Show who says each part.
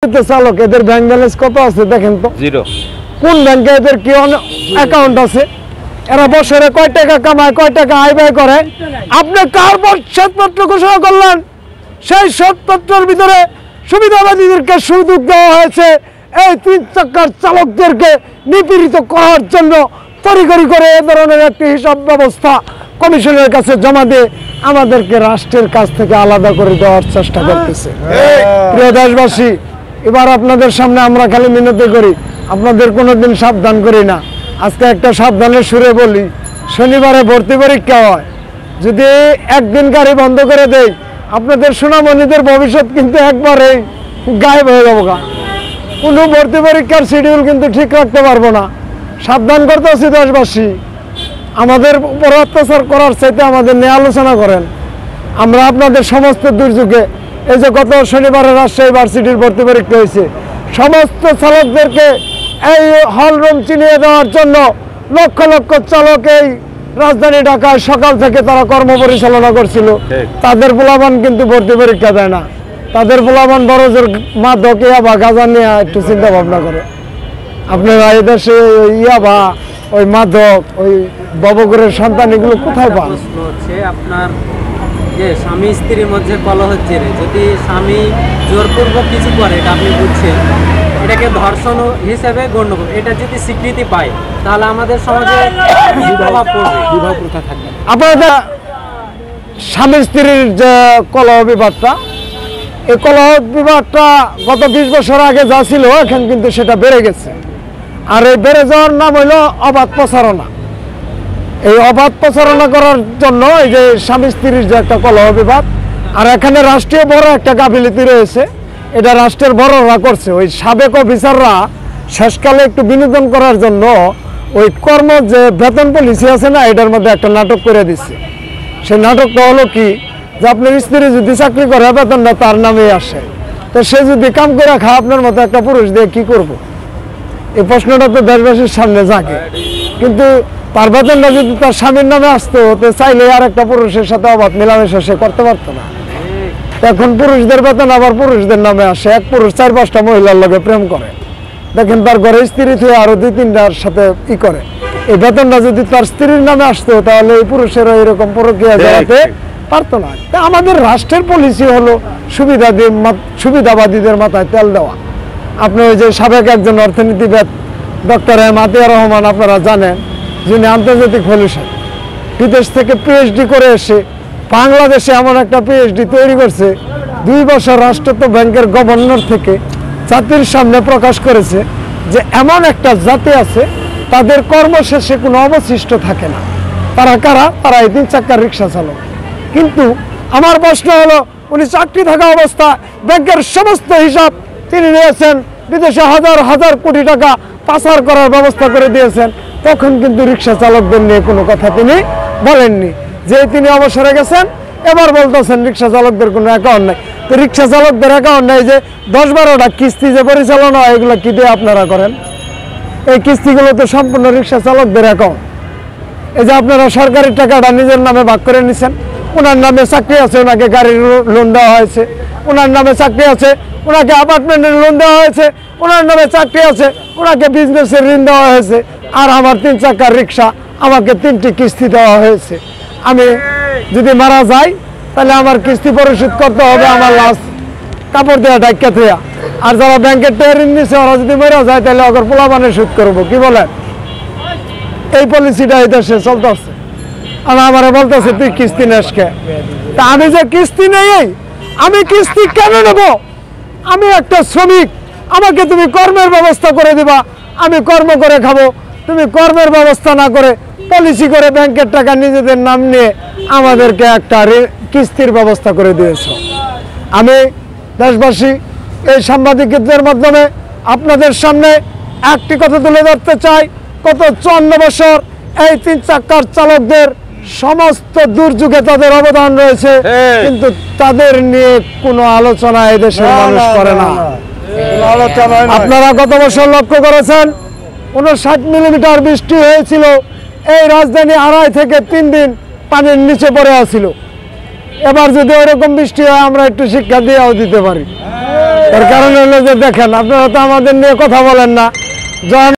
Speaker 1: চালক এদের bank balance কত আছে দেখেন তো, জিরো। কোন ব্যাংকে এদের কি অ্যাকাউন্ট আছে, এরা বছরে কয় টাকা কামায়, কয় টাকা আয় ব্যয় করে? আপনি কার শ্বেতপত্র ঘোষণা করলেন? সেই শ্বেতপত্রের ভিতরে সুবিধাবাদীদেরকে সুযোগ দেওয়া হয়েছে এই 3 চাকার চালকদেরকে নিপীড়িত করার জন্য। তড়িঘড়ি করে এ ধরনের একটি হিসাব ব্যবস্থা কমিশনের কাছে জমা দিয়ে আমাদেরকে রাষ্ট্রের কাছ থেকে আলাদা করে দেওয়ার চেষ্টা করতেছে। প্রিয় দেশবাসী, এবার আপনাদের সামনে আমরা খালি মিনতি করি, আপনাদের কোনোদিন সাবধান করি না। আজকে একটা সাবধানের সুরে বলি, শনিবারে ভর্তি পরীক্ষা হয়, যদি একদিন গাড়ি বন্ধ করে দেই আপনাদের সোনামণিদের ভবিষ্যৎ কিন্তু একবারেই গায়েব হয়ে যাবো। কোনো ভর্তি পরীক্ষার শিডিউল কিন্তু ঠিক রাখতে পারবো না। সাবধান করতে হচ্ছে দেশবাসী, আমাদের উপর অত্যাচার করার চাইতে আমাদের নিয়ে আলোচনা করেন। আমরা আপনাদের সমস্ত দুর্যোগে, এই যে গত শনিবারে রাজশাহী ভার্সিটির ভর্তি পরীক্ষা হয়েছে, সমস্ত চালকদেরকে এই হল রুম চিনিয়ে দেওয়ার জন্য লক্ষ লক্ষ চালক এই রাজধানী ঢাকায় সকাল থেকে তারা কর্ম পরিচালনা করছিল। তাদের পোলাপান কিন্তু ভর্তি পরীক্ষা দেয় না, তাদের পোলাপান বড় জোর মাদক ইয়াবা গাঁজা নিয়ে একটু চিন্তা ভাবনা করে। আপনারা এই দেশে ইয়াবা, ওই মাদক, ওই ববগরের সন্তান এগুলো কোথায় পান?
Speaker 2: আপনার যে স্বামী স্ত্রীর মধ্যে কলহ হচ্ছে, যদি স্বামী জোরপূর্বক কিছু করে, এটা আপনি বুঝছেন, এটাকে ধর্ষণ হিসেবে গণ্য করবে। এটা যদি স্বীকৃতি পায় তাহলে আমাদের সমাজে কি প্রভাব পড়বে? বিবাহ প্রথা থাকবে।
Speaker 1: আপনারা স্বামী স্ত্রীর যে কলহ বিবাদটা, এই কলহ বিবাদটা গত 20 বছর আগে যা ছিল এখন কিন্তু সেটা বেড়ে গেছে। আর এই বেড়ে যাওয়ার নাম হইল অবাধ প্রচারণা। এই অবাধ প্রচারণা করার জন্য এই যে স্বামী স্ত্রীর যে একটা কলহ বিবাদ, আর এখানে রাষ্ট্রীয় বড় একটা গাফিলতি রয়েছে, এটা রাষ্ট্রের বড়রা করছে। ওই সাবেক অফিসাররা শেষকালে একটু বিনোদন করার জন্য ওই কর্ম যে বেতন পলিসি আছে না, এটার মধ্যে একটা নাটক করে দিচ্ছে। সেই নাটকটা হলো কি, যে আপনার স্ত্রী যদি চাকরি করে বেতনটা তার নামেই আসে, তো সে যদি কাম করে খায় আপনার মতো একটা পুরুষ দিয়ে কি করব? এই প্রশ্নটা তো দেশবাসীর সামনে জাগে। কিন্তু তার বেতনটা যদি তার স্বামীর নামে আসতো, তো চাইলে আর একটা পুরুষের সাথে অবাধ মেলামেশা সে করতে পারতো না। এখন পুরুষদের বেতন আবার পুরুষদের নামে আসে। এক পুরুষ 4-5টা মহিলার লগে প্রেম করে, দেখেন তার ঘরে স্ত্রী থেকে আরো 2-3টার সাথে ই করে। এই বেতনটা যদি তার স্ত্রীর নামে আসতো তাহলে এই পুরুষেরা এরকম প্রক্রিয়া চালাতে পারতো না। আমাদের রাষ্ট্রের পলিসি হলো সুবিধাবাদীদের মাথায় তেল দেওয়া। আপনি ওই যে সাবেক একজন অর্থনীতিবিদ ডক্টর এম আতিয়ার রহমান, আপনারা জানেন, যিনি আন্তর্জাতিক ফেলোশিপ, বিদেশ থেকে পিএইচডি করে এসে বাংলাদেশে এমন একটা পিএইচডি তৈরি করছে, 2 বছর রাষ্ট্রায়ত্ত ব্যাংকের গভর্নর থেকে জাতির সামনে প্রকাশ করেছে যে এমন একটা জাতি আছে তাদের কর্মশেষে কোনো অবশিষ্ট থাকে না। তারা কারা? তারা এই 3 চাকার রিক্সা চালক। কিন্তু আমার প্রশ্ন হলো, উনি চাকরি থাকা অবস্থা ব্যাংকের সমস্ত হিসাব তিনি নিয়েছেন, বিদেশে হাজার হাজার কোটি টাকা পাচার করার ব্যবস্থা করে দিয়েছেন, তখন কিন্তু রিক্সা চালকদের নিয়ে কোনো কথা তিনি বলেননি। যে তিনি অবসরে গেছেন, এবার বলতেছেন রিক্সা চালকদের কোনো অ্যাকাউন্ট নেই। তো রিক্সা চালকদের অ্যাকাউন্ট নেই, যে 10-12টা কিস্তি যে পরিচালনা হয় এগুলো কি দিয়ে আপনারা করেন? এই কিস্তিগুলো তো সম্পূর্ণ রিক্সা চালকদের অ্যাকাউন্ট। এই যে আপনারা সরকারি টাকাটা নিজের নামে ভাগ করে নিছেন, ওনার নামে চাকরি আছে, ওনাকে গাড়ির লোন দেওয়া হয়েছে, ওনার নামে চাকরি আছে, ওনাকে অ্যাপার্টমেন্টের লোন দেওয়া হয়েছে, ওনার নামে চাকরি আছে, ওনাকে বিজনেসের ঋণ দেওয়া হয়েছে, আর আমার 3 চাকার রিক্সা আমাকে 3টি কিস্তি দেওয়া হয়েছে। আমি যদি মারা যাই তাহলে আমার কিস্তি পরিশোধ করতে হবে আমার লাশ কাপড় দেওয়া ডাক্কা দেওয়া। আর যারা ব্যাংকের টাকা ঋণ নিচ্ছে ওরা যদি মারা যায় তাহলে ওদের পোলাপানে সুদ করবো। কি বলেন? এই পলিসিটা এই দেশে চলতেছে। আমার বলতেছে তুই কিস্তি নেস কে? তা আমি যে কিস্তি নেই, আমি কিস্তি কেন নেব? আমি একটা শ্রমিক, আমাকে তুমি কর্মের ব্যবস্থা করে দিবা, আমি কর্ম করে খাবো। তুমি কর্মের ব্যবস্থা না করে পলিসি করে ব্যাংকের টাকা নিজেদের নাম নিয়ে আমাদেরকে একটা কিস্তির ব্যবস্থা করে দিয়েছ। আমি দেশবাসী এই সাংবাদিকদের মাধ্যমে আপনাদের সামনে একটি কথা তুলে ধরতে চাই, গত 54 বছর এই 3 চাকার চালকদের সমস্ত দুর্যোগে তাদের অবদান রয়েছে, কিন্তু তাদের নিয়ে কোনো আলোচনা এদেশের মানুষ করে না। আপনারা গত বছর লক্ষ্য করেছেন 59 মিলিমিটার বৃষ্টি হয়েছিল, এই রাজধানী 2.5 থেকে 3 দিন পানির নিচে পড়ে আছিল। এবার যদি ওইরকম বৃষ্টি হয় আমরা একটু শিক্ষা দিয়েও দিতে পারি। তার কারণ হলো যে দেখেন আপনারা তো আমাদের নিয়ে কথা বলেন না। যখন